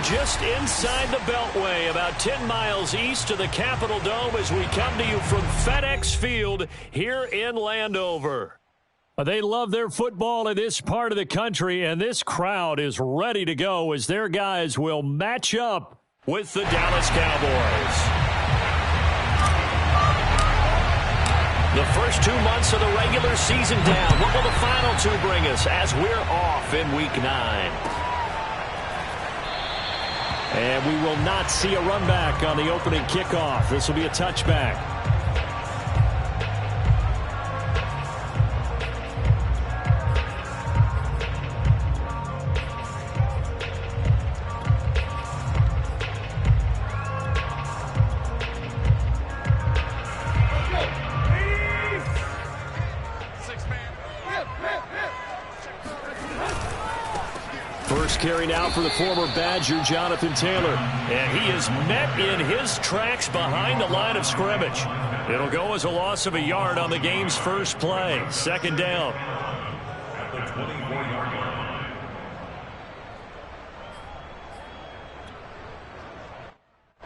just inside the Beltway, about 10 miles east of the Capitol Dome as we come to you from FedEx Field here in Landover. They love their football in this part of the country, and this crowd is ready to go as their guys will match up with the Dallas Cowboys. The first 2 months of the regular season down. What will the final two bring us as we're off in Week 9? And we will not see a run back on the opening kickoff. This will be a touchback. First carry now for the former Badger, Jonathan Taylor. And he is met in his tracks behind the line of scrimmage. It'll go as a loss of a yard on the game's first play. Second down. At the 24-yard line.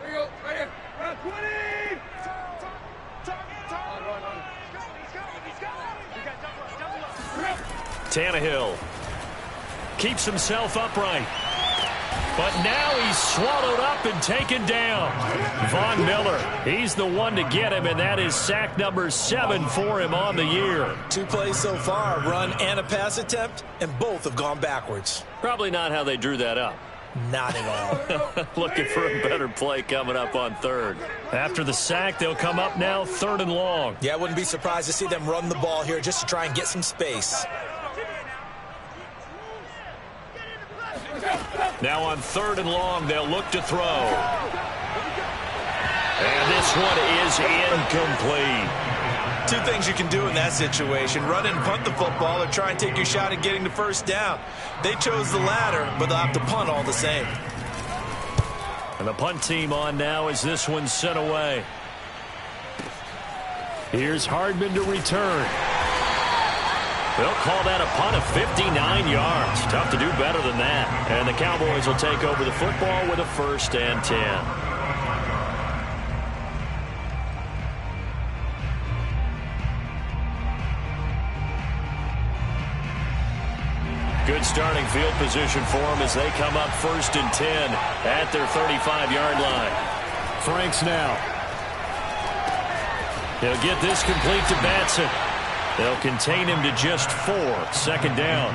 There you go. Right here. Run 20. Tannehill keeps himself upright. But now he's swallowed up and taken down. Von Miller, he's the one to get him, and that is sack number 7 for him on the year. 2 plays so far, a run and a pass attempt, and both have gone backwards. Probably not how they drew that up. Not at all. Looking for a better play coming up on third. After the sack, they'll come up now 3rd and long. Yeah, I wouldn't be surprised to see them run the ball here just to try and get some space. Now on 3rd and long, they'll look to throw. And this one is incomplete. 2 things you can do in that situation: run and punt the football, or try and take your shot at getting the first down. They chose the latter, but they'll have to punt all the same. And the punt team on now as this one's sent away. Here's Hardman to return. They'll call that a punt of 59 yards. Tough to do better than that. And the Cowboys will take over the football with a 1st and 10. Good starting field position for them as they come up 1st and 10 at their 35-yard line. Franks now. He'll get this complete to Batson. They'll contain him to just 4. 2nd down.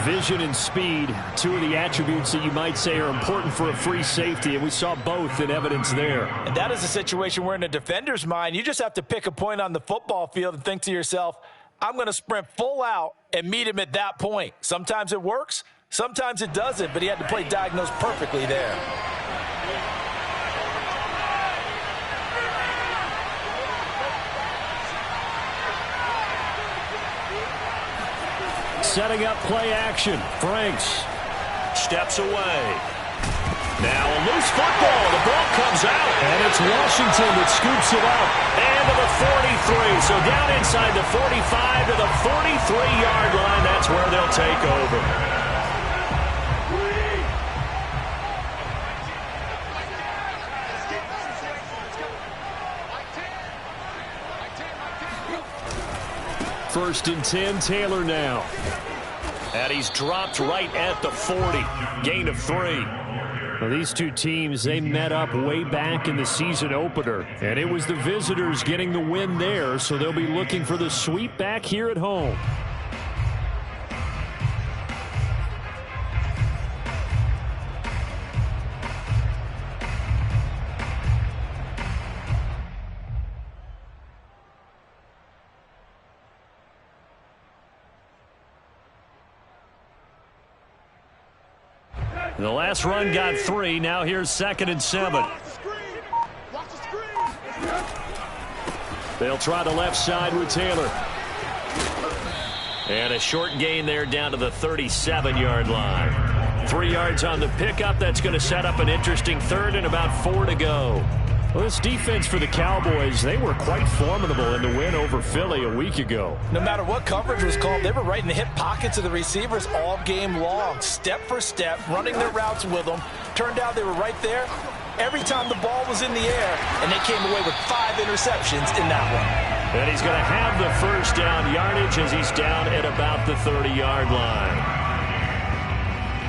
Vision and speed, 2 of the attributes that you might say are important for a free safety, and we saw both in evidence there. And that is a situation where in a defender's mind, you just have to pick a point on the football field and think to yourself, I'm going to sprint full out and meet him at that point. Sometimes it works, sometimes it doesn't, but he had to play diagnosed perfectly there. Setting up play action. Franks steps away. Now a loose football. The ball comes out. And it's Washington that scoops it up. And to the 43. So down inside the 45 to the 43-yard line. That's where they'll take over. First and 10, Taylor now. And he's dropped right at the 40. Gain of 3. Well, these two teams, they met up way back in the season opener. And it was the visitors getting the win there, so they'll be looking for the sweep back here at home. The last run got 3. Now here's 2nd and 7. They'll try the left side with Taylor. And a short gain there down to the 37-yard line. 3 yards on the pickup. That's going to set up an interesting 3rd and about 4 to go. Well, this defense for the Cowboys, they were quite formidable in the win over Philly a week ago. No matter what coverage was called, they were right in the hip pockets of the receivers all game long, step for step, running their routes with them. turned out they were right there every time the ball was in the air, and they came away with 5 interceptions in that one. And he's going to have the first down yardage as he's down at about the 30-yard line.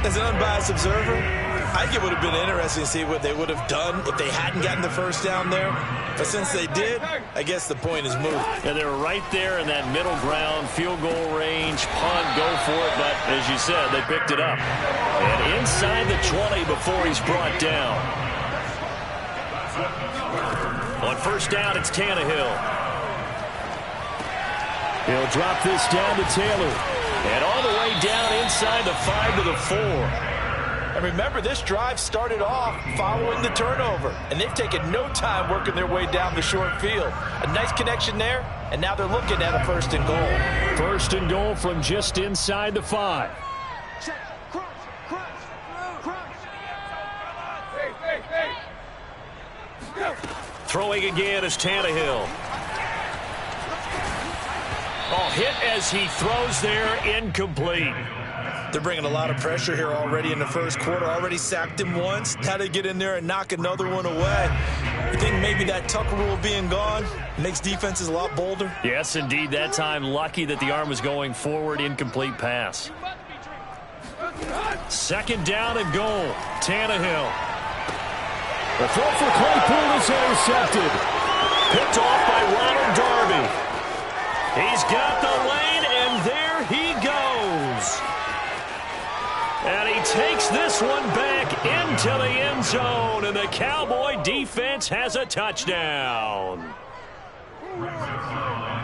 As an unbiased observer, I think it would have been interesting to see what they would have done if they hadn't gotten the first down there. But since they did, I guess the point is moved. And they were right there in that middle ground, field goal range, punt, go for it. But as you said, they picked it up. And inside the 20 before he's brought down. On first down, it's Tannehill. He'll drop this down to Taylor. And all the way down inside the 5 to the 4. And remember, this drive started off following the turnover, and they've taken no time working their way down the short field. A nice connection there, and now they're looking at a first and goal. First and goal from just inside the 5. Throwing again is Tannehill. Oh, hit as he throws there, incomplete. They're bringing a lot of pressure here already in the first quarter. Already sacked him once. Had to get in there and knock another one away. I think maybe that Tucker rule being gone makes defenses a lot bolder. Yes, indeed. That time, lucky that the arm was going forward. Incomplete pass. Second down and goal. Tannehill. The throw for Claypool is intercepted. Picked off by Ronald Darby. He's got the lane, and there he goes. And he takes this one back into the end zone, and the Cowboy defense has a touchdown.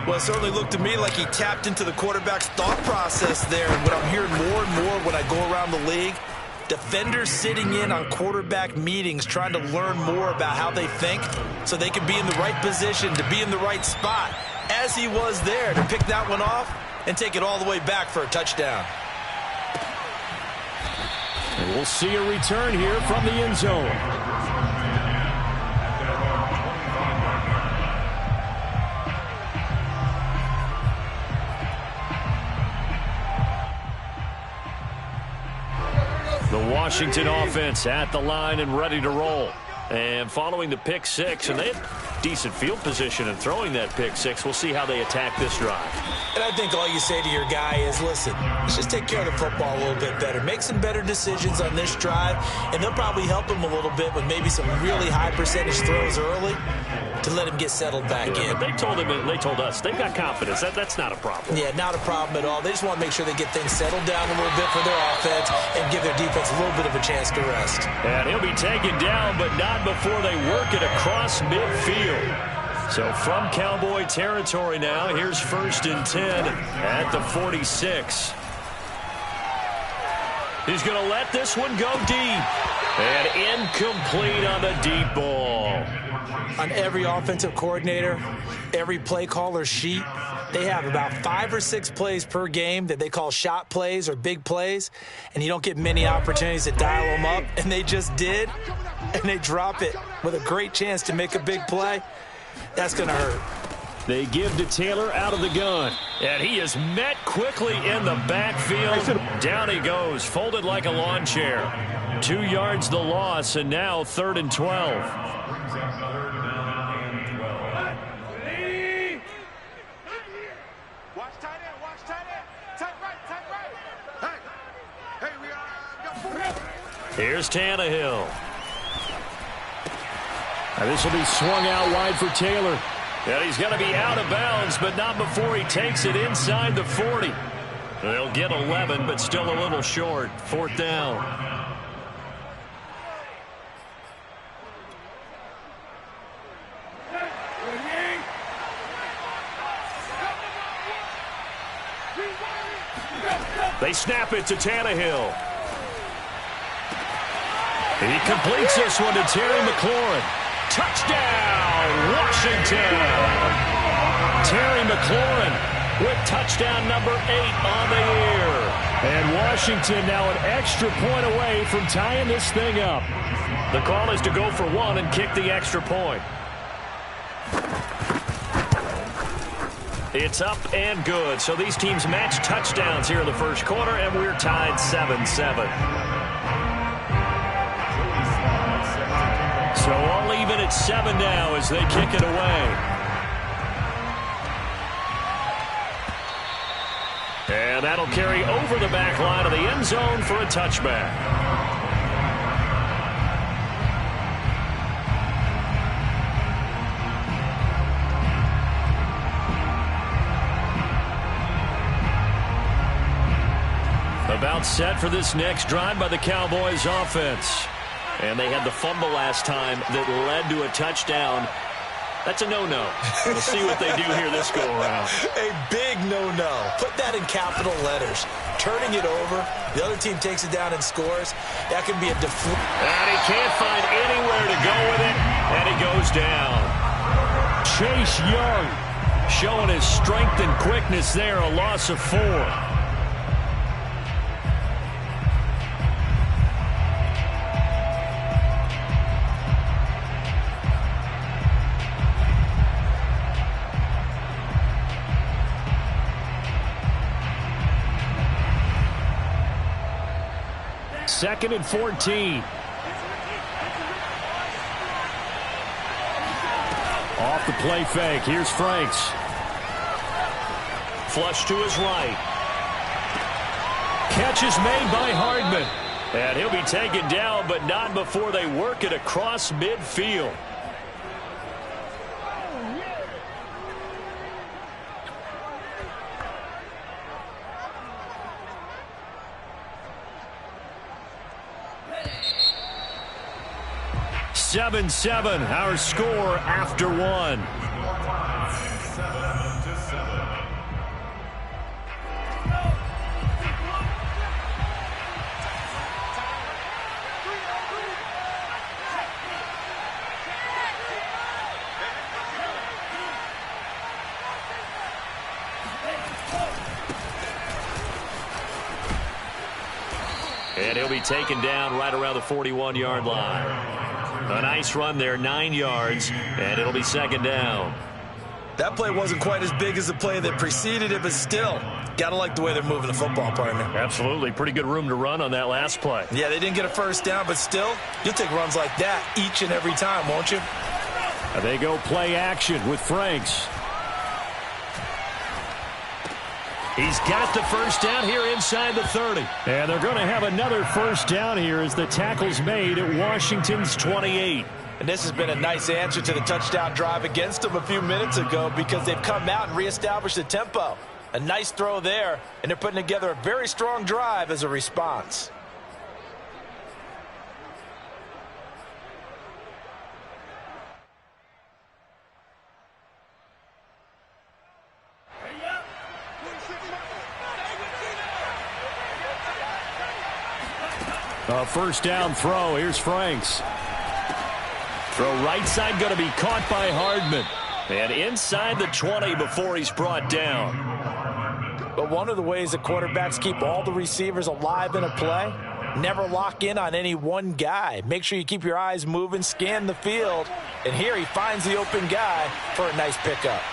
Well, it certainly looked to me like he tapped into the quarterback's thought process there. And what I'm hearing more and more when I go around the league, defenders sitting in on quarterback meetings trying to learn more about how they think so they can be in the right position to be in the right spot, as he was there to pick that one off and take it all the way back for a touchdown. And we'll see a return here from the end zone. The Washington offense at the line and ready to roll. And following the pick six, and they had decent field position in throwing that pick six. We'll see how they attack this drive. And I think all you say to your guy is, listen, let's just take care of the football a little bit better. Make some better decisions on this drive, and they'll probably help him a little bit with maybe some really high percentage throws early to let him get settled back in. They told us they've got confidence. That's not a problem. Yeah, not a problem at all. They just want to make sure they get things settled down a little bit for their offense and give their defense a little bit of a chance to rest. And he'll be taken down, but not before they work it across midfield. So from Cowboy territory now, here's 1st and 10 at the 46. He's going to let this one go deep. And incomplete on the deep ball. On every offensive coordinator, every play caller sheet, they have about 5 or 6 plays per game that they call shot plays or big plays, and you don't get many opportunities to dial them up, and they just did, and they drop it with a great chance to make a big play. That's going to hurt. They give to Taylor out of the gun, and he is met quickly in the backfield. Down he goes, folded like a lawn chair. 2 yards the loss, and now 3rd and 12. Here's Tannehill. And this will be swung out wide for Taylor. And he's going to be out of bounds, but not before he takes it inside the 40. They'll get 11, but still a little short. 4th down. They snap it to Tannehill. He completes this one to Terry McLaurin. Touchdown, Washington! Terry McLaurin with touchdown number 8 on the year. And Washington now an extra point away from tying this thing up. The call is to go for 1 and kick the extra point. It's up and good. So these teams match touchdowns here in the first quarter, and we're tied 7-7. even at 7 now as they kick it away. And that'll carry over the back line of the end zone for a touchback. About set for this next drive by the Cowboys offense. And they had the fumble last time that led to a touchdown. That's a no-no. We'll see what they do here this go-around. A big no-no. Put that in capital letters. Turning it over, the other team takes it down and scores. That can be a deflection. And he can't find anywhere to go with it, and he goes down. Chase Young showing his strength and quickness there, a loss of 4. Second and 14. Off the play fake. Here's Franks. Flush to his right. Catch is made by Hardman. And he'll be taken down, but not before they work it across midfield. Seven, our score after 1. 7-7. And he'll be taken down right around the 41-yard line. A nice run there, 9 yards, and it'll be second down. That play wasn't quite as big as the play that preceded it, but still, got to like the way they're moving the football, partner. Absolutely. Pretty good room to run on that last play. Yeah, they didn't get a first down, but still, you'll take runs like that each and every time, won't you? They go play action with Franks. He's got the first down here inside the 30. And they're going to have another first down here as the tackle's made at Washington's 28. And this has been a nice answer to the touchdown drive against them a few minutes ago because they've come out and reestablished the tempo. A nice throw there, and they're putting together a very strong drive as a response. A first down throw. Here's Franks. Throw right side going to be caught by Hardman. And inside the 20 before he's brought down. But one of the ways that quarterbacks keep all the receivers alive in a play, never lock in on any one guy. Make sure you keep your eyes moving, scan the field. And here he finds the open guy for a nice pickup.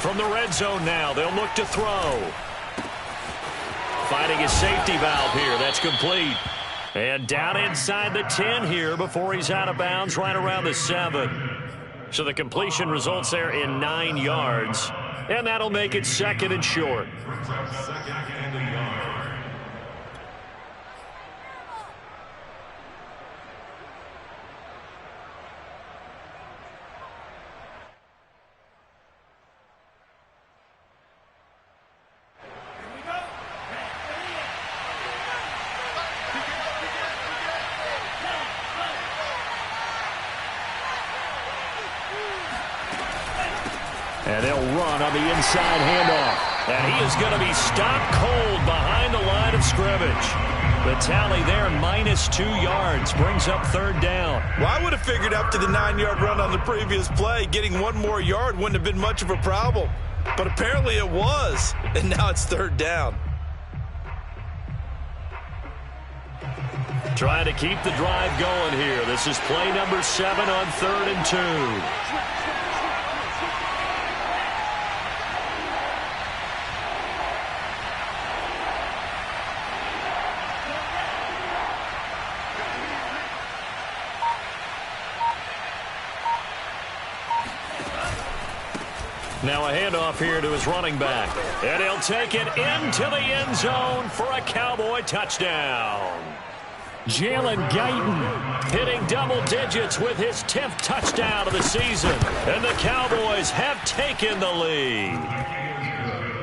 From the red zone now, they'll look to throw. Finding his safety valve here. That's complete. And down inside the 10 here before he's out of bounds right around the 7. So the completion results there in 9 yards. And that'll make it second and short. Second and a yard. And they'll run on the inside handoff. And he is going to be stopped cold behind the line of scrimmage. The tally there, -2 yards, brings up third down. Well, I would have figured after the 9-yard run on the previous play, getting one more yard wouldn't have been much of a problem. But apparently it was, and now it's third down. Trying to keep the drive going here. This is play number 7 on 3rd and 2. Now a handoff here to his running back. And he'll take it into the end zone for a Cowboy touchdown. Jalen Guyton hitting double digits with his 10th touchdown of the season. And the Cowboys have taken the lead.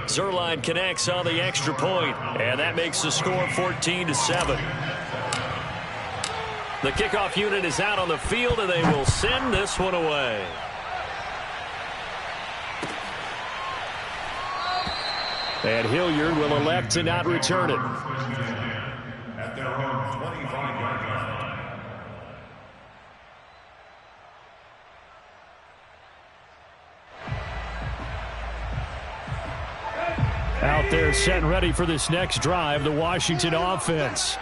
Zerline connects on the extra point, and that makes the score 14-7. The kickoff unit is out on the field, and they will send this one away. And Hilliard will elect to not return it. At their own 25-yard line. Out there set and ready for this next drive, the Washington offense.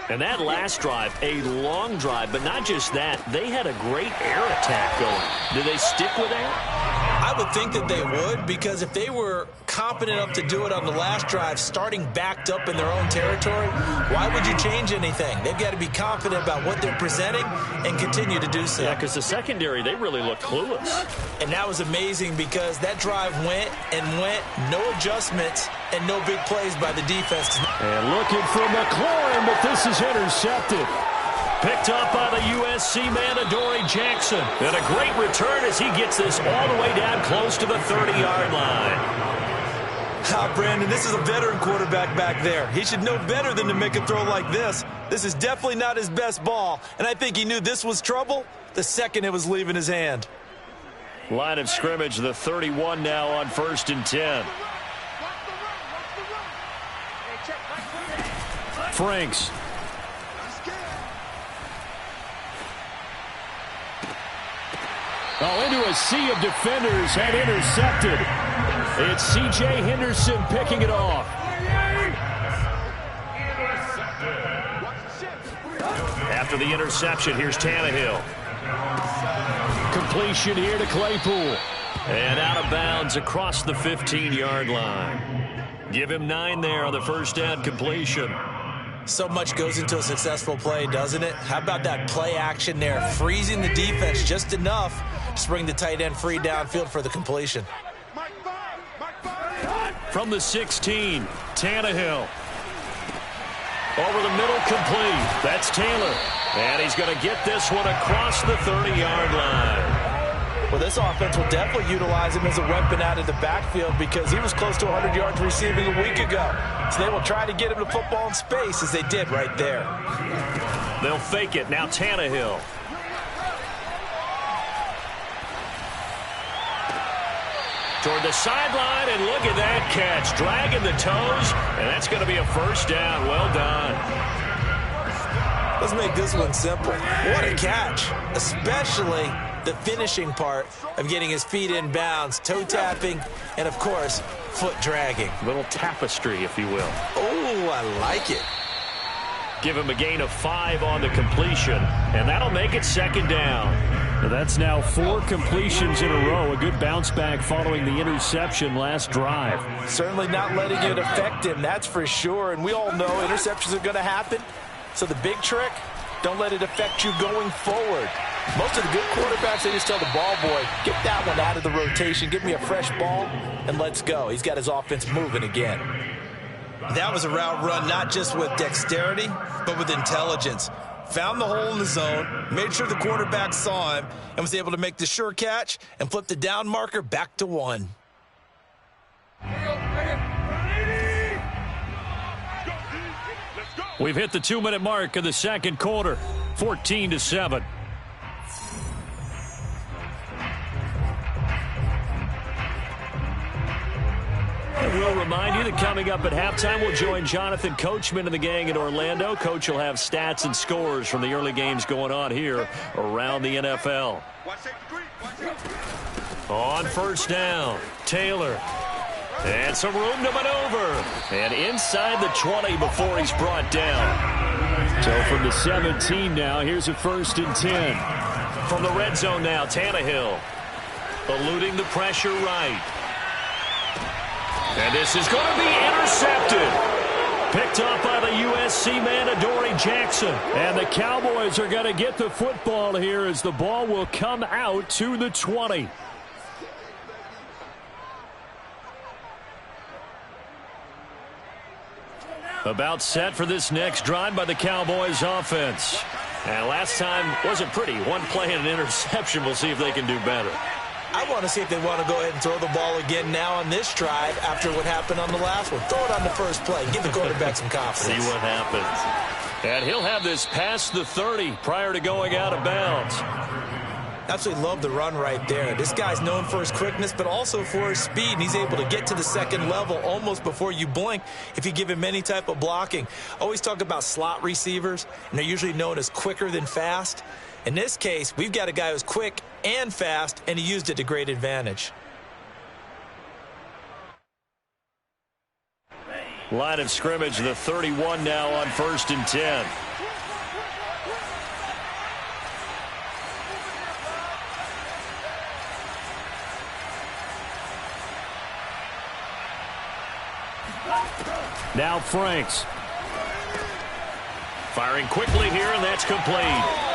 And that last drive, a long drive, but not just that. They had a great air attack going. Do they stick with that? I would think that they would, because if they were competent enough to do it on the last drive, starting backed up in their own territory, why would you change anything? They've got to be confident about what they're presenting and continue to do so. Yeah, because the secondary, they really look clueless. And that was amazing because that drive went and went, no adjustments and no big plays by the defense. And looking for McLaurin, but this is intercepted. Picked up by the USC man, Adoree Jackson. And a great return as he gets this all the way down close to the 30-yard line. Brandon, this is a veteran quarterback back there. He should know better than to make a throw like this. This is definitely not his best ball, and I think he knew this was trouble the second it was leaving his hand. Line of scrimmage, the 31 now on 1st and 10. Franks. Oh, into a sea of defenders and intercepted. It's C.J. Henderson picking it off. After the interception, here's Tannehill. Completion here to Claypool. And out of bounds across the 15-yard line. Give him 9 there on the first down completion. So much goes into a successful play, doesn't it? How about that play action there, freezing the defense just enough to bring the tight end free downfield for the completion. From the 16, Tannehill. Over the middle, complete. That's Taylor. And he's going to get this one across the 30-yard line. Well, this offense will definitely utilize him as a weapon out of the backfield because he was close to 100 yards receiving a week ago. So they will try to get him the football in space as they did right there. They'll fake it. Now Tannehill. Toward the sideline, and look at that catch. Dragging the toes, and that's going to be a first down. Well done. Let's make this one simple. What a catch, especially the finishing part of getting his feet in bounds, toe tapping, and, of course, foot dragging. Little tapestry, if you will. Oh, I like it. Give him a gain of 5 on the completion, and that'll make it second down. That's now 4 completions in a row. A good bounce back following the interception last drive. Certainly not letting it affect him, that's for sure. And we all know interceptions are going to happen. So the big trick, don't let it affect you going forward. Most of the good quarterbacks, they just tell the ball boy, get that one out of the rotation, give me a fresh ball, and let's go. He's got his offense moving again. That was a route run not just with dexterity, but with intelligence. Found the hole in the zone, made sure the quarterback saw him, and was able to make the sure catch and flip the down marker back to 1. We've hit the 2-minute mark of the second quarter, 14-7. We'll remind you that coming up at halftime, we'll join Jonathan Coachman and the gang in Orlando. Coach will have stats and scores from the early games going on here around the NFL. On first down, Taylor. And some room to maneuver. And inside the 20 before he's brought down. So from the 17 now, here's a 1st and 10. From the red zone now, Tannehill. Eluding the pressure right. And this is going to be intercepted. Picked up by the USC man, Adoree Jackson. And the Cowboys are going to get the football here as the ball will come out to the 20. About set for this next drive by the Cowboys offense. And last time wasn't pretty. One play and an interception. We'll see if they can do better. I want to see if they want to go ahead and throw the ball again now on this drive after what happened on the last one. Throw it on the first play. Give the quarterback some confidence. See what happens. And he'll have this past the 30 prior to going out of bounds. Absolutely love the run right there. This guy's known for his quickness, but also for his speed. And he's able to get to the second level almost before you blink if you give him any type of blocking. Always talk about slot receivers, and they're usually known as quicker than fast. In this case, we've got a guy who's quick and fast, and he used it to great advantage. Line of scrimmage, the 31 now on 1st and 10. Now Franks. Firing quickly here, and that's complete.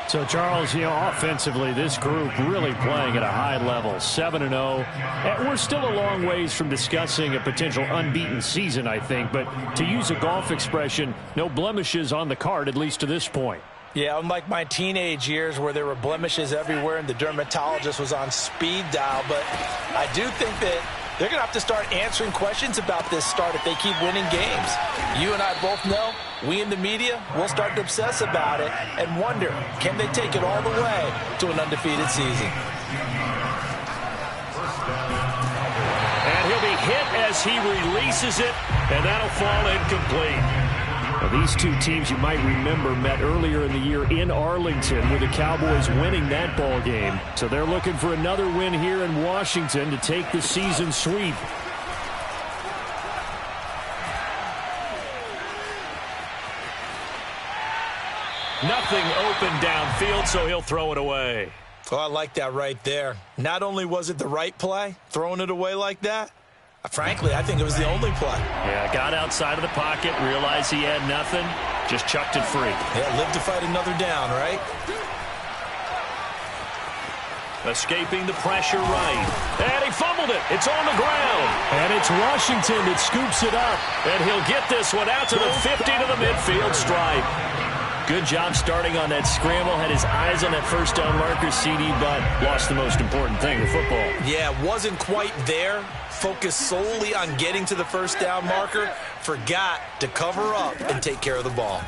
So, Charles, offensively, this group really playing at a high level, 7-0. And we're still a long ways from discussing a potential unbeaten season, I think. But to use a golf expression, no blemishes on the card, at least to this point. Yeah, unlike my teenage years where there were blemishes everywhere and the dermatologist was on speed dial. But I do think that they're going to have to start answering questions about this start if they keep winning games. You and I both know, we in the media, will start to obsess about it and wonder, can they take it all the way to an undefeated season? And he'll be hit as he releases it, and that'll fall incomplete. Well, these two teams, you might remember, met earlier in the year in Arlington with the Cowboys winning that ball game. So they're looking for another win here in Washington to take the season sweep. Nothing open downfield, so he'll throw it away. Oh, I like that right there. Not only was it the right play, throwing it away like that, frankly, I think it was the only play. Yeah, got outside of the pocket, realized he had nothing, just chucked it free. Yeah, live to fight another down, right? Escaping the pressure right. And he fumbled it. It's on the ground. And it's Washington that scoops it up. And he'll get this one out to the 50 to the midfield stripe. Good job starting on that scramble. Had his eyes on that first down marker, CD, but lost the most important thing, the football. Yeah, wasn't quite there. Focused solely on getting to the first down marker. Forgot to cover up and take care of the ball.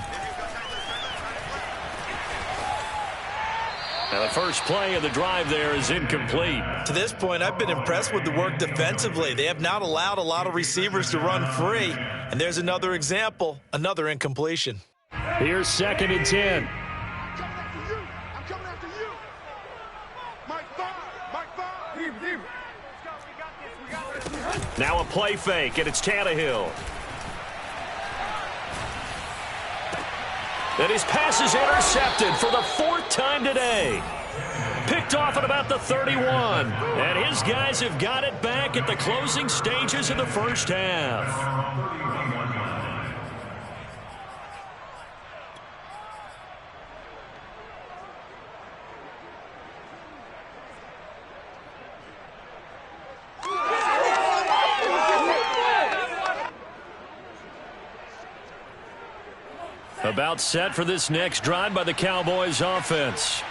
Now the first play of the drive there is incomplete. To this point, I've been impressed with the work defensively. They have not allowed a lot of receivers to run free. And there's another example, another incompletion. Here's 2nd and 10. I'm coming after you. Mike 5. Deep. We got this. Now a play fake, and it's Tannehill. And his pass is intercepted for the 4th time today. Picked off at about the 31. And his guys have got it back at the closing stages of the first half. About set for this next drive by the Cowboys offense.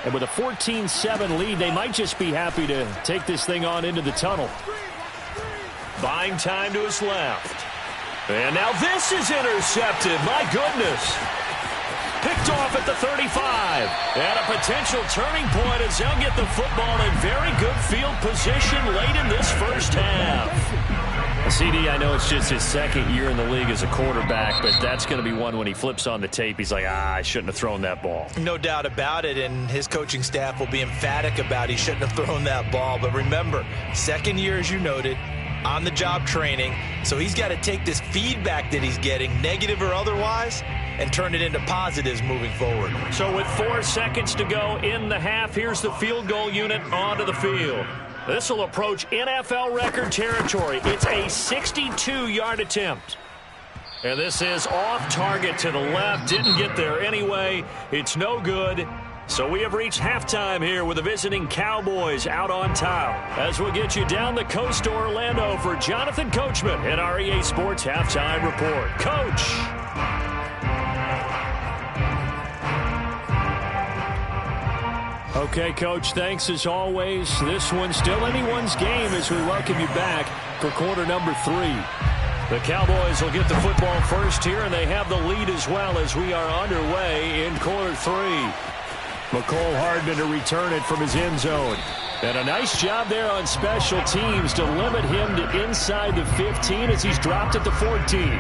And with a 14-7 lead, they might just be happy to take this thing on into the tunnel. Buying time to his left. And now this is intercepted. My goodness. Picked off at the 35. And a potential turning point as they'll get the football in very good field position late in this first half. CD, I know it's just his 2nd year in the league as a quarterback, but that's going to be one when he flips on the tape. He's like, I shouldn't have thrown that ball. No doubt about it, and his coaching staff will be emphatic about he shouldn't have thrown that ball. But remember, 2nd year, as you noted, on-the-job training, so he's got to take this feedback that he's getting, negative or otherwise, and turn it into positives moving forward. So with 4 seconds to go in the half, here's the field goal unit onto the field. This will approach NFL record territory. It's a 62-yard attempt. And this is off target to the left. Didn't get there anyway. It's no good. So we have reached halftime here with the visiting Cowboys out on top. As we'll get you down the coast to Orlando for Jonathan Coachman at our EA Sports Halftime Report. Coach. Okay, Coach, thanks as always. This one's still anyone's game as we welcome you back for quarter number 3. The Cowboys will get the football first here, and they have the lead as well as we are underway in quarter 3. McCole Hardman to return it from his end zone. And a nice job there on special teams to limit him to inside the 15 as he's dropped at the 14.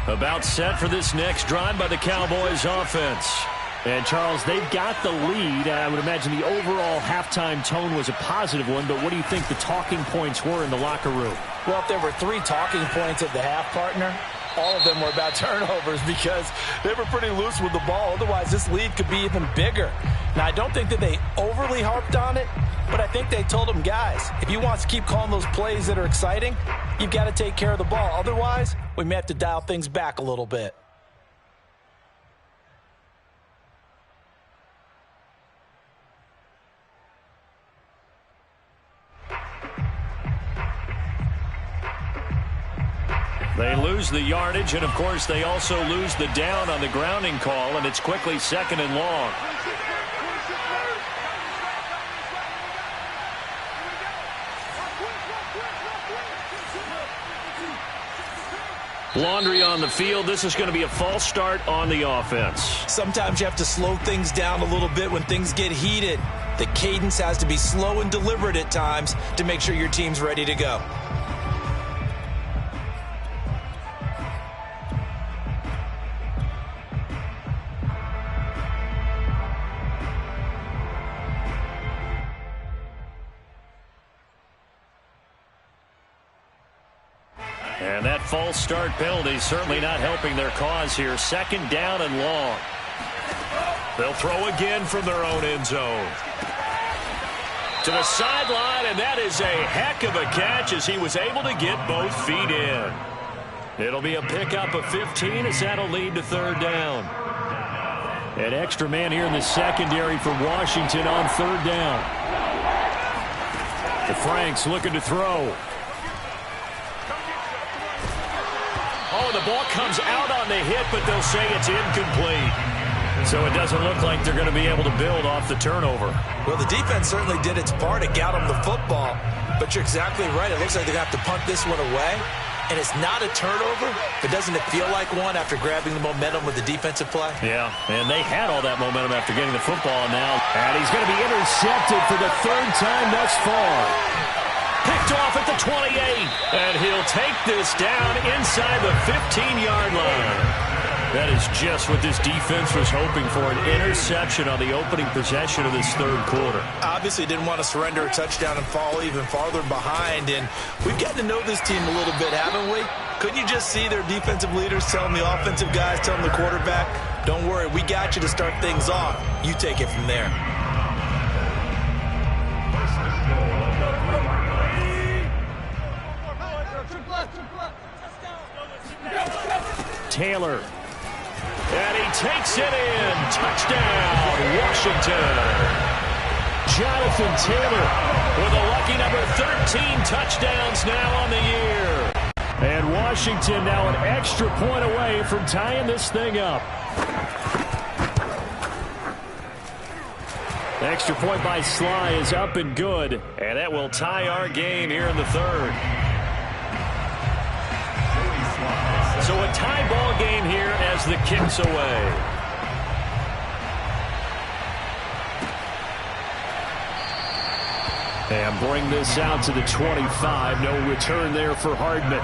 About set for this next drive by the Cowboys offense. And, Charles, they've got the lead. I would imagine the overall halftime tone was a positive one, but what do you think the talking points were in the locker room? Well, if there were 3 talking points at the half, partner, all of them were about turnovers because they were pretty loose with the ball. Otherwise, this lead could be even bigger. Now, I don't think that they overly harped on it, but I think they told them, guys, if you want to keep calling those plays that are exciting, you've got to take care of the ball. Otherwise, we may have to dial things back a little bit. They lose the yardage, and, of course, they also lose the down on the grounding call, and it's quickly 2nd and long. Laundry on the field. This is going to be a false start on the offense. Sometimes you have to slow things down a little bit when things get heated. The cadence has to be slow and deliberate at times to make sure your team's ready to go. And that false start penalty certainly not helping their cause here. 2nd down and long. They'll throw again from their own end zone. To the sideline, and that is a heck of a catch as he was able to get both feet in. It'll be a pickup of 15 as that'll lead to 3rd down. An extra man here in the secondary for Washington on 3rd down. The Franks looking to throw. Oh, the ball comes out on the hit, but they'll say it's incomplete. So it doesn't look like they're going to be able to build off the turnover. Well, the defense certainly did its part. It got them the football. But you're exactly right. It looks like they're going to have to punt this one away. And it's not a turnover, but doesn't it feel like one after grabbing the momentum with the defensive play? Yeah, and they had all that momentum after getting the football now. And he's going to be intercepted for the 3rd time thus far. Picked off at the 28, and he'll take this down inside the 15-yard line. That is just what this defense was hoping for, an interception on the opening possession of this 3rd quarter. Obviously didn't want to surrender a touchdown and fall even farther behind, and we've gotten to know this team a little bit, haven't we? Couldn't you just see their defensive leaders telling the offensive guys, telling the quarterback, don't worry, we got you to start things off. You take it from there. Taylor. And he takes it in. Touchdown, Washington. Jonathan Taylor with a lucky number 13 touchdowns now on the year. And Washington now an extra point away from tying this thing up. Extra point by Sly is up and good. And that will tie our game here in the 3rd. So a tie ball game here as the kick's away. And bring this out to the 25. No return there for Hardman.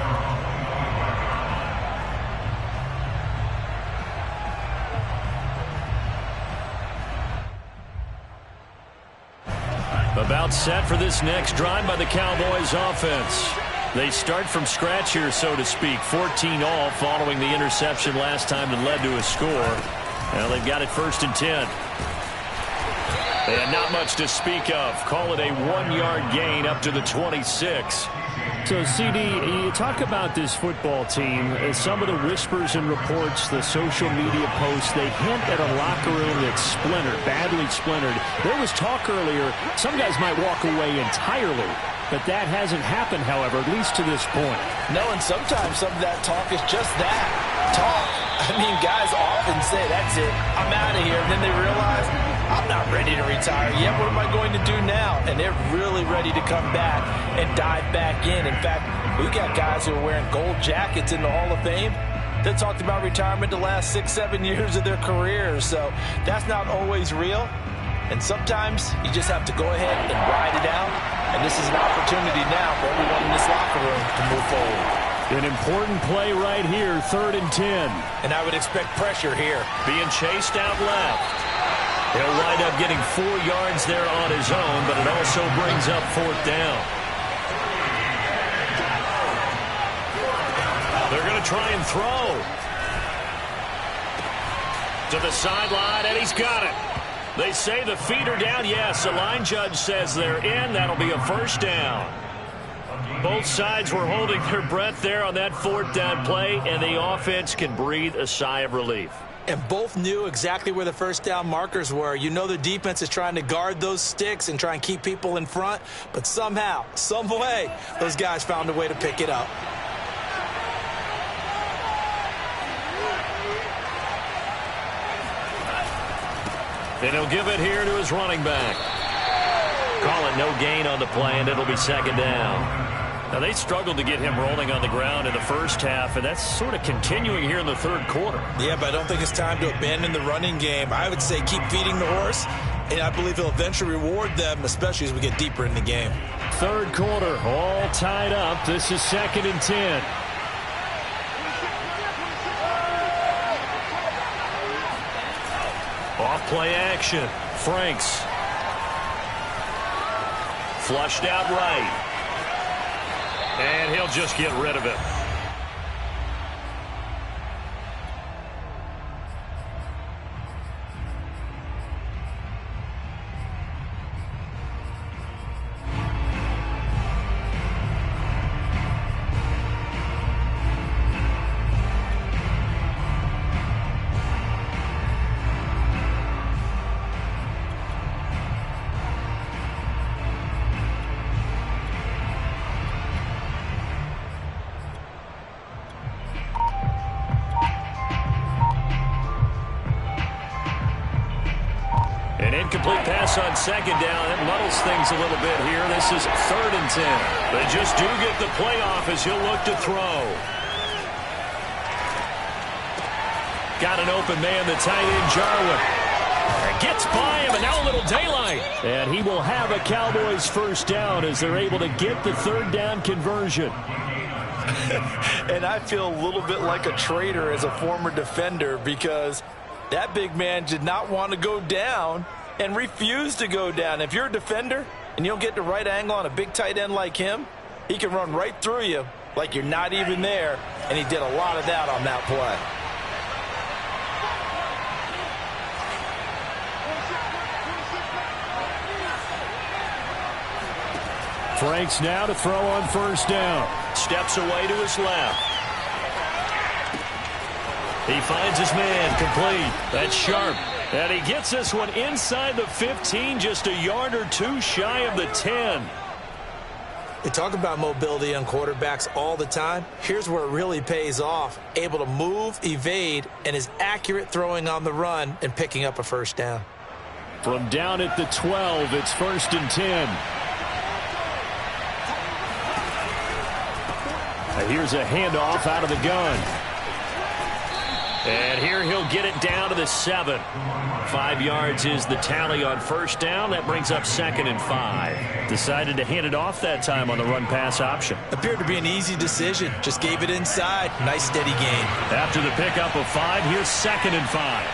About set for this next drive by the Cowboys offense. They start from scratch here, so to speak. 14 all following the interception last time that led to a score. Well, they've got it 1st and 10. And not much to speak of. Call it a 1-yard gain up to the 26. So, CD, you talk about this football team. Some of the whispers and reports, the social media posts, they hint at a locker room that's splintered, badly splintered. There was talk earlier, some guys might walk away entirely, but that hasn't happened, however, at least to this point. No, and sometimes some of that talk is just that, talk. I mean, guys often say, that's it, I'm out of here, and then they realize, I'm not ready to retire yet. What am I going to do now? And they're really ready to come back and dive back in. In fact, we got guys who are wearing gold jackets in the Hall of Fame that talked about retirement the last 6-7 years of their careers. So that's not always real. And sometimes you just have to go ahead and ride it out. And this is an opportunity now for everyone in this locker room to move forward. An important play right here, 3rd and 10. And I would expect pressure here. Being chased out left. He'll wind up getting 4 yards there on his own, but it also brings up 4th down. They're going to try and throw. To the sideline, and he's got it. They say the feet are down. Yes, the line judge says they're in. That'll be a 1st down. Both sides were holding their breath there on that 4th down play, and the offense can breathe a sigh of relief. And both knew exactly where the 1st down markers were. You know the defense is trying to guard those sticks and try and keep people in front, but somehow, some way, those guys found a way to pick it up. And he'll give it here to his running back. Call it no gain on the play, and it'll be 2nd down. Now, they struggled to get him rolling on the ground in the first half, and that's sort of continuing here in the 3rd quarter. Yeah, but I don't think it's time to abandon the running game. I would say keep feeding the horse, and I believe he'll eventually reward them, especially as we get deeper in the game. 3rd quarter, all tied up. This is 2nd and 10. Off play action. Franks. Flushed out right. And he'll just get rid of it. Incomplete pass on 2nd down. It muddles things a little bit here. This is 3rd and 10. They just do get the playoff as he'll look to throw. Got an open man, the tight end, Jarwin. Gets by him, and now a little daylight. And he will have a Cowboys 1st down as they're able to get the 3rd down conversion. And I feel a little bit like a traitor as a former defender because that big man did not want to go down and refused to go down. If you're a defender and you don't get the right angle on a big tight end like him, he can run right through you like you're not even there, and he did a lot of that on that play. Franks now to throw on 1st down. Steps away to his left. He finds his man, complete. That's sharp. And he gets this one inside the 15, just a yard or 2 shy of the 10. They talk about mobility on quarterbacks all the time. Here's where it really pays off. Able to move, evade, and is accurate throwing on the run and picking up a 1st down. From down at the 12, it's 1st and 10. Now here's a handoff out of the gun. And here he'll get it down to the 7. 5 yards is the tally on 1st down. That brings up 2nd and 5. Decided to hand it off that time on the run-pass option. Appeared to be an easy decision. Just gave it inside. Nice steady gain. After the pickup of 5, here's 2nd and 5.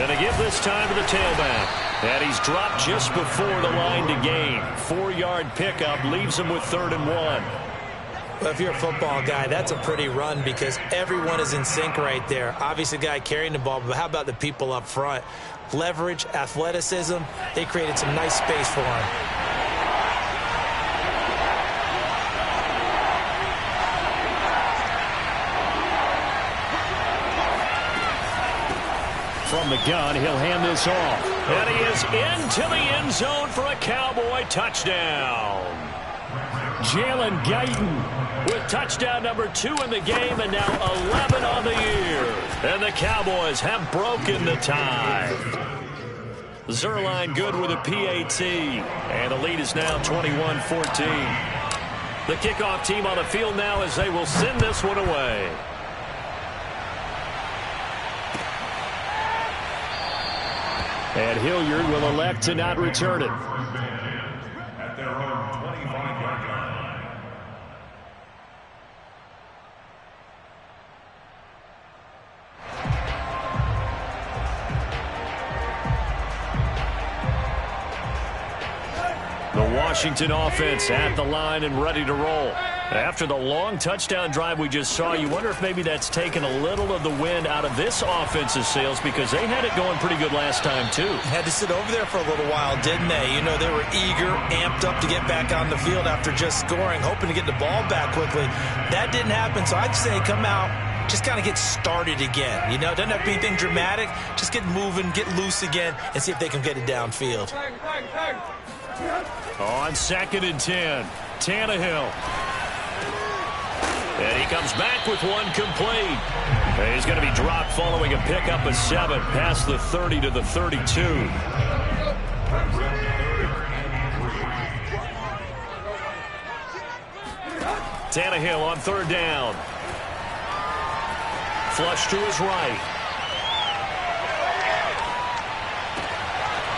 And a give this time to the tailback. And he's dropped just before the line to gain. 4-yard pickup leaves him with 3rd and 1. Well, if you're a football guy, that's a pretty run because everyone is in sync right there. Obviously, the guy carrying the ball, but how about the people up front? Leverage, athleticism, they created some nice space for him. From the gun, he'll hand this off. And he is into the end zone for a Cowboy touchdown. Jalen Guyton with touchdown number 2 in the game and now 11 on the year. And the Cowboys have broken the tie. Zerline good with a PAT. And the lead is now 21-14. The kickoff team on the field now as they will send this one away. And Hilliard will elect to not return it. At their own 25-yard line. The Washington offense at the line and ready to roll. After the long touchdown drive we just saw, you wonder if maybe that's taken a little of the wind out of this offense's sails because they had it going pretty good last time, too. Had to sit over there for a little while, didn't they? You know, they were eager, amped up to get back on the field after just scoring, hoping to get the ball back quickly. That didn't happen, so I'd say come out, just kind of get started again. You know, doesn't have to be anything dramatic. Just get moving, get loose again, and see if they can get it downfield. On 2nd and 10, Tannehill. And he comes back with one complete. And he's going to be dropped following a pickup of 7 past the 30 to the 32. Tannehill on 3rd down. Flush to his right.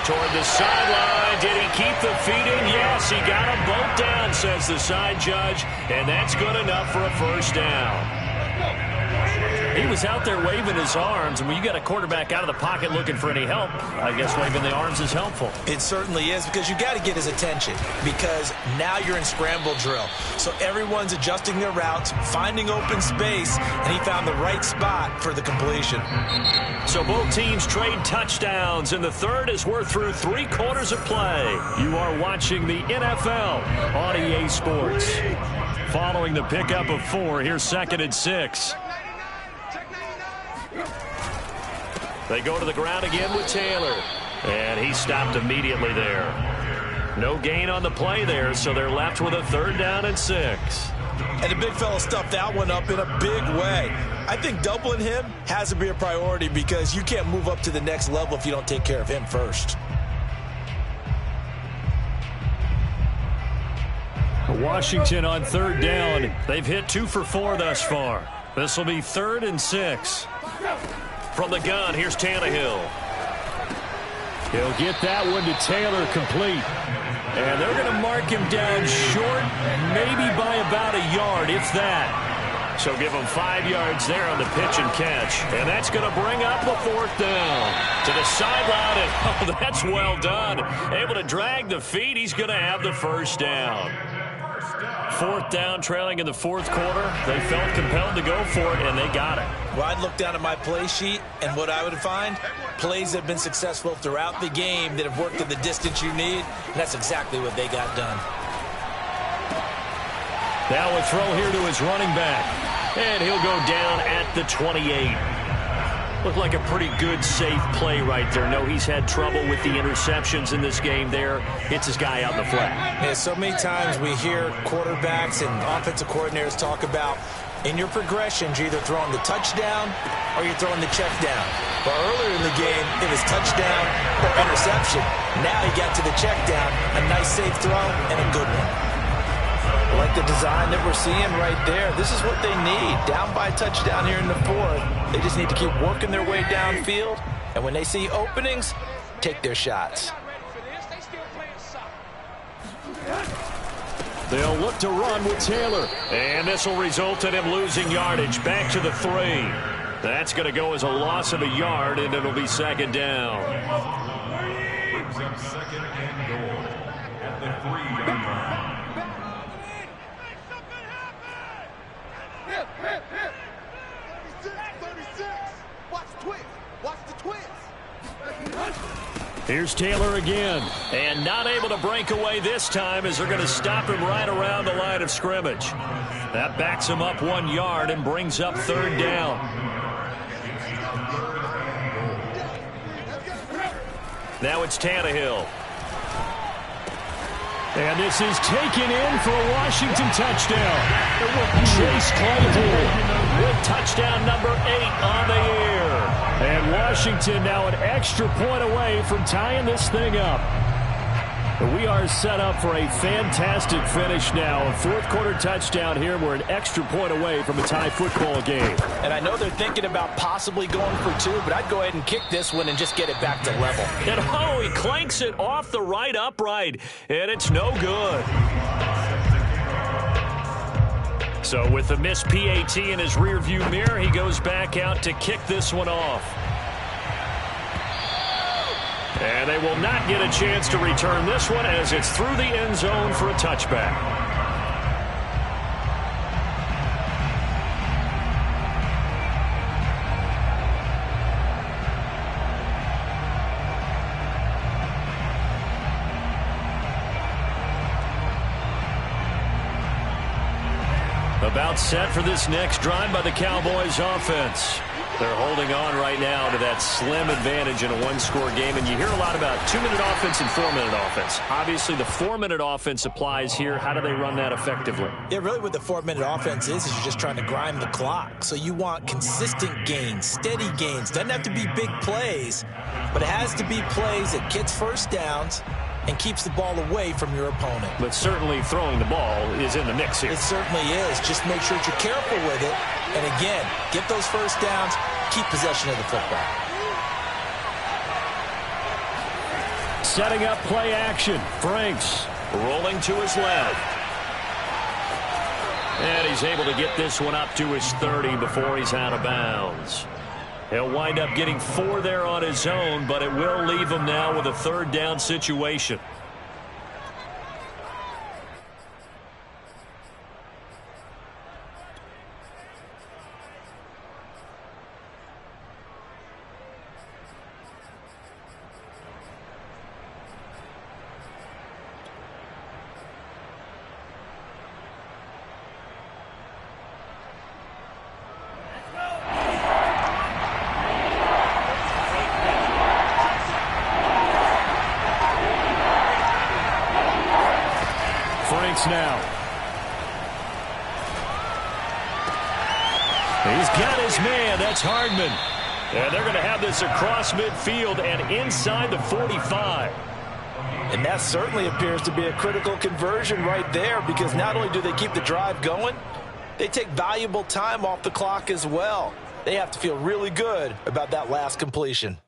Toward the sideline. Did he keep the feet in? Yes, he got them both down, says the side judge. And that's good enough for a first down. He was out there waving his arms, and when you got a quarterback out of the pocket looking for any help, I guess waving the arms is helpful. It certainly is because you got to get his attention because now you're in scramble drill. So everyone's adjusting their routes, finding open space, and he found the right spot for the completion. So both teams trade touchdowns, and the third as we're through 3 quarters of play. You are watching the NFL on EA Sports. Following the pickup of 4, here's 2nd and 6. They go to the ground again with Taylor. And he stopped immediately there. No gain on the play there, so they're left with a 3rd down and 6. And the big fella stuffed that one up in a big way. I think doubling him has to be a priority because you can't move up to the next level if you don't take care of him first. Washington on 3rd down. They've hit 2 for 4 thus far. This will be 3rd and 6. From the gun, here's Tannehill. He'll get that one to Taylor complete. And they're going to mark him down short, maybe by about a yard, if that. So give him 5 yards there on the pitch and catch. And that's going to bring up the 4th down. To the sideline, and oh, that's well done. Able to drag the feet. He's going to have the first down. 4th down, trailing in the 4th quarter. They felt compelled to go for it, and they got it. Well, I'd look down at my play sheet, and what I would find, plays that have been successful throughout the game that have worked at the distance you need, and that's exactly what they got done. Now a throw here to his running back, and he'll go down at the 28. Looked like a pretty good, safe play right there. No, he's had trouble with the interceptions in this game there. Hits his guy out in the flat. Yeah, so many times we hear quarterbacks and offensive coordinators talk about in your progressions, you're either throwing the touchdown or you're throwing the check down. But earlier in the game, it was touchdown or interception. Now he got to the check down, a nice safe throw and a good one. Like the design that we're seeing right there, this is what they need. Down by a touchdown here in the 4th. They just need to keep working their way downfield. And when they see openings, take their shots. They'll look to run with Taylor. And this will result in him losing yardage. Back to the 3. That's going to go as a loss of a yard, and it'll be 2nd down. Brings up 2nd and goal at the 3-yard line. Here's Taylor again. And not able to break away this time as they're going to stop him right around the line of scrimmage. That backs him up 1 yard and brings up third down. Now it's Tannehill. And this is taken in for a Washington touchdown. Chase Claypool with touchdown number 8 on the year. And Washington now an extra point away from tying this thing up. We are set up for a fantastic finish now. A fourth quarter touchdown here. We're an extra point away from a tie football game. And I know they're thinking about possibly going for 2, but I'd go ahead and kick this one and just get it back to level. And he clanks it off the right upright, and it's no good. So with the missed PAT in his rearview mirror, he goes back out to kick this one off. And they will not get a chance to return this one as it's through the end zone for a touchback. About set for this next drive by the Cowboys offense. They're holding on right now to that slim advantage in a one-score game, and you hear a lot about 2-minute offense and 4-minute offense. Obviously, the 4-minute offense applies here. How do they run that effectively? Yeah, really what the 4-minute offense is you're just trying to grind the clock. So you want consistent gains, steady gains. Doesn't have to be big plays, but it has to be plays that gets first downs and keeps the ball away from your opponent. But certainly throwing the ball is in the mix here. It certainly is. Just make sure that you're careful with it. And again, get those first downs, keep possession of the football. Setting up play action. Franks rolling to his left. And he's able to get this one up to his 30 before he's out of bounds. He'll wind up getting 4 there on his own, but it will leave him now with a third down situation. Now. He's got his man. That's Hardman. And they're going to have this across midfield and inside the 45. And that certainly appears to be a critical conversion right there, because not only do they keep the drive going, they take valuable time off the clock as well. They have to feel really good about that last completion.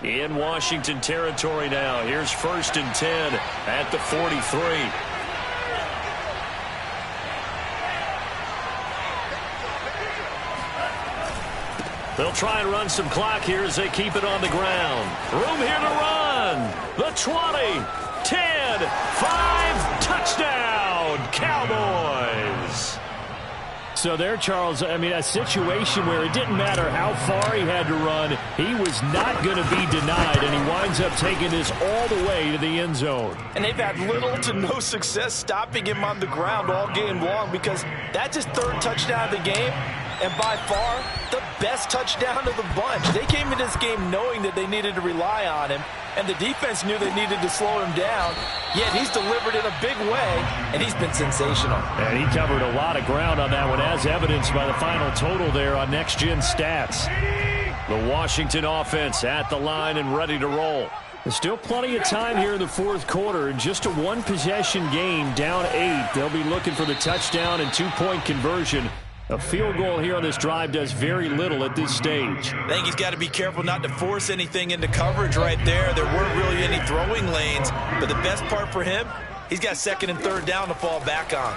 In Washington territory now. Here's 1st and 10 at the 43. They'll try and run some clock here as they keep it on the ground. Room here to run. The 20, 10, 5, touchdown, Cowboys. So there, Charles, I mean, a situation where it didn't matter how far he had to run, he was not going to be denied, and he winds up taking this all the way to the end zone. And they've had little to no success stopping him on the ground all game long, because that's his 3rd touchdown of the game, and by far the best touchdown of the bunch. They came into this game knowing that they needed to rely on him, and the defense knew they needed to slow him down, yet he's delivered in a big way, and he's been sensational. And he covered a lot of ground on that one, as evidenced by the final total there on Next Gen Stats. The Washington offense at the line and ready to roll. There's still plenty of time here in the fourth quarter. Just a one-possession game, down 8. They'll be looking for the touchdown and 2-point conversion. A field goal here on this drive does very little at this stage. I think he's got to be careful not to force anything into coverage right there. There weren't really any throwing lanes, but the best part for him, he's got 2nd and 3rd down to fall back on.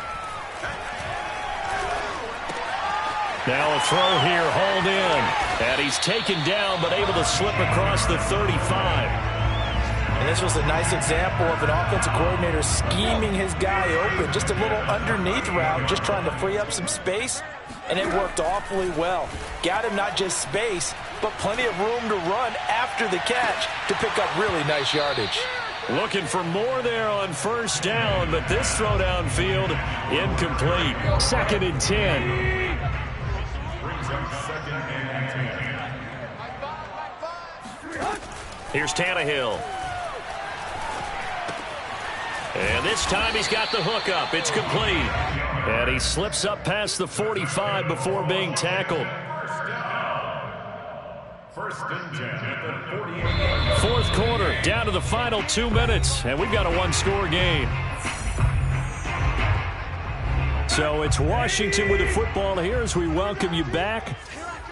Now a throw here, hauled in. And he's taken down, but able to slip across the 35. And this was a nice example of an offensive coordinator scheming his guy open. Just a little underneath route, just trying to free up some space. and it worked awfully well. Got him not just space, but plenty of room to run after the catch to pick up really nice yardage. Looking for more there on first down, but this throw downfield incomplete. 2nd and 10. Brings up 2nd and 10. Here's Tannehill. And this time he's got the hook up. It's complete. And he slips up past the 45 before being tackled. First and 10 at the 48. Fourth quarter, down to the final 2 minutes, and we've got a one-score game. So it's Washington with the football here as we welcome you back.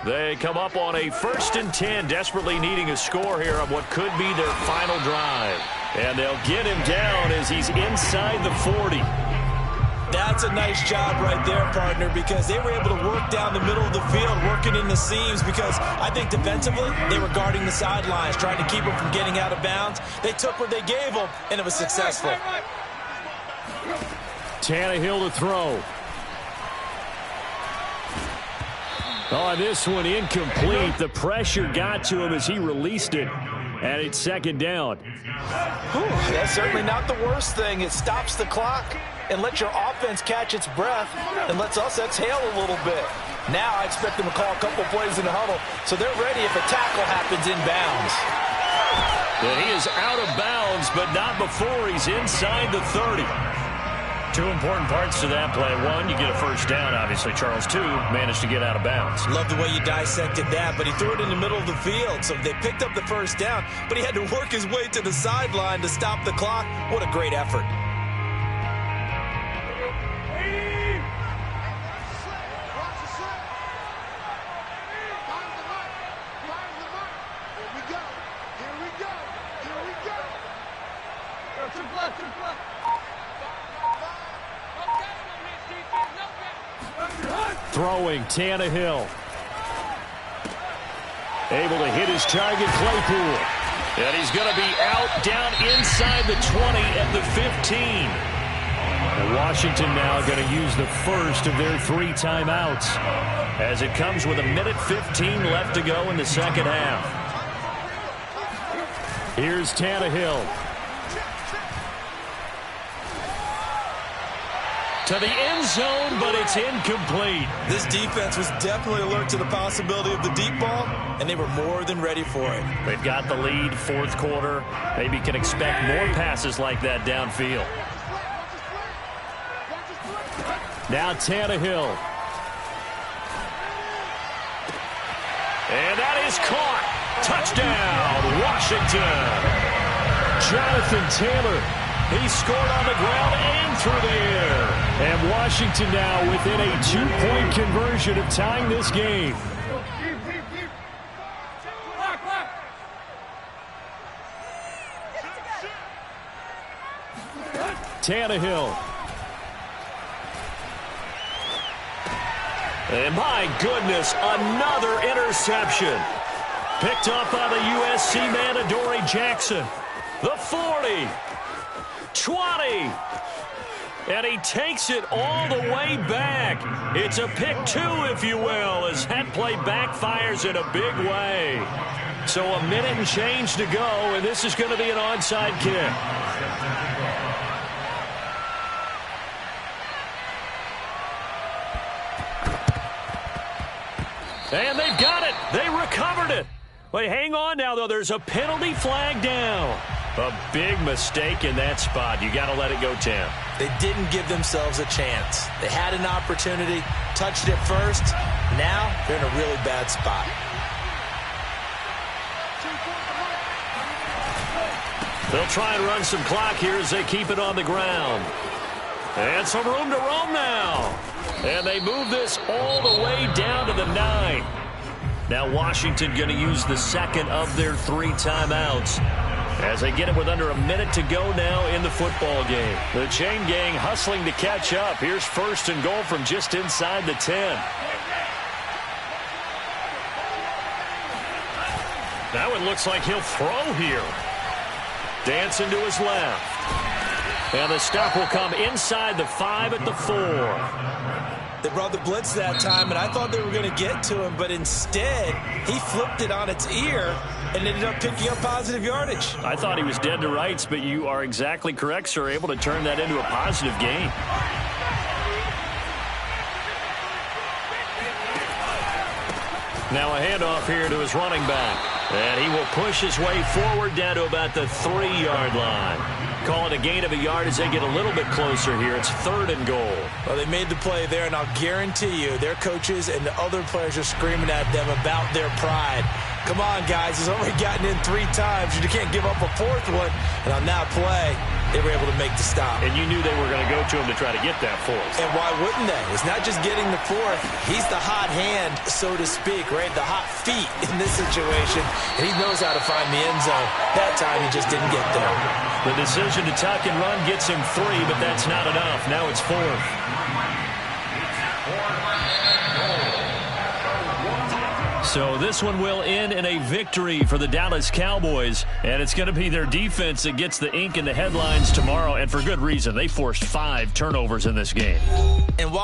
They come up on a 1st and 10, desperately needing a score here on what could be their final drive. And they'll get him down as he's inside the 40. That's a nice job right there, partner, because they were able to work down the middle of the field, working in the seams, because I think defensively they were guarding the sidelines, trying to keep them from getting out of bounds. They took what they gave them, and it was successful. Tannehill to throw. Oh, this one incomplete. The pressure got to him as he released it, and it's 2nd down. That's certainly not the worst thing. It stops the clock and lets your offense catch its breath and lets us exhale a little bit. Now I expect them to call a couple plays in the huddle so they're ready if a tackle happens inbounds. And he is out of bounds, but not before he's inside the 30. 2 important parts to that play. 1, you get a first down, obviously. Charles, 2, managed to get out of bounds. Love the way you dissected that, but he threw it in the middle of the field, so they picked up the first down, but he had to work his way to the sideline to stop the clock. What a great effort. Throwing, Tannehill. Able to hit his target, Claypool. And he's going to be out down inside the 20 at the 15. And Washington now going to use the first of their 3 timeouts as it comes with 1:15 left to go in the second half. Here's Tannehill. To the end zone, but it's incomplete. This defense was definitely alert to the possibility of the deep ball, and they were more than ready for it. They've got the lead, 4th quarter. Maybe can expect more passes like that downfield. Now Tannehill. And that is caught. Touchdown, Washington. Jonathan Taylor. He scored on the ground and through the air. And Washington now within a 2-point conversion of tying this game. Tannehill. And my goodness, another interception. Picked up by the USC man, Adoree Jackson. The 40. 20. And he takes it all the way back. It's a pick 2, if you will, as that play backfires in a big way. So a minute and change to go, and this is going to be an onside kick. And they've got it. They recovered it. Wait, hang on now, though. There's a penalty flag down. A big mistake in that spot. You got to let it go, Tim. They didn't give themselves a chance. They had an opportunity, touched it first. Now they're in a really bad spot. They'll try and run some clock here as they keep it on the ground. And some room to roam now. And they move this all the way down to the 9. Now Washington going to use the second of their 3 timeouts as they get it with under a minute to go now in the football game. The chain gang hustling to catch up. Here's 1st and goal from just inside the 10. Now it looks like he'll throw here. Dancing to his left. And the stop will come inside the 5 at the 4. They brought the blitz that time, and I thought they were going to get to him, but instead, he flipped it on its ear and ended up picking up positive yardage. I thought he was dead to rights, but you are exactly correct, sir. Able to turn that into a positive gain. Now a handoff here to his running back. And he will push his way forward down to about the 3-yard line. Call it a gain of a yard as they get a little bit closer here. It's 3rd and goal. Well, they made the play there, and I'll guarantee you their coaches and the other players are screaming at them about their pride. Come on, guys. He's already gotten in 3 times. You can't give up a 4th one. And on that play, they were able to make the stop. And you knew they were going to go to him to try to get that 4th. And why wouldn't they? It's not just getting the 4th. He's the hot hand, so to speak, right? The hot feet in this situation. And he knows how to find the end zone. That time, he just didn't get there. The decision to tuck and run gets him 3, but that's not enough. Now it's 4th. So this one will end in a victory for the Dallas Cowboys, and it's going to be their defense that gets the ink in the headlines tomorrow, and for good reason. They forced 5 turnovers in this game. And while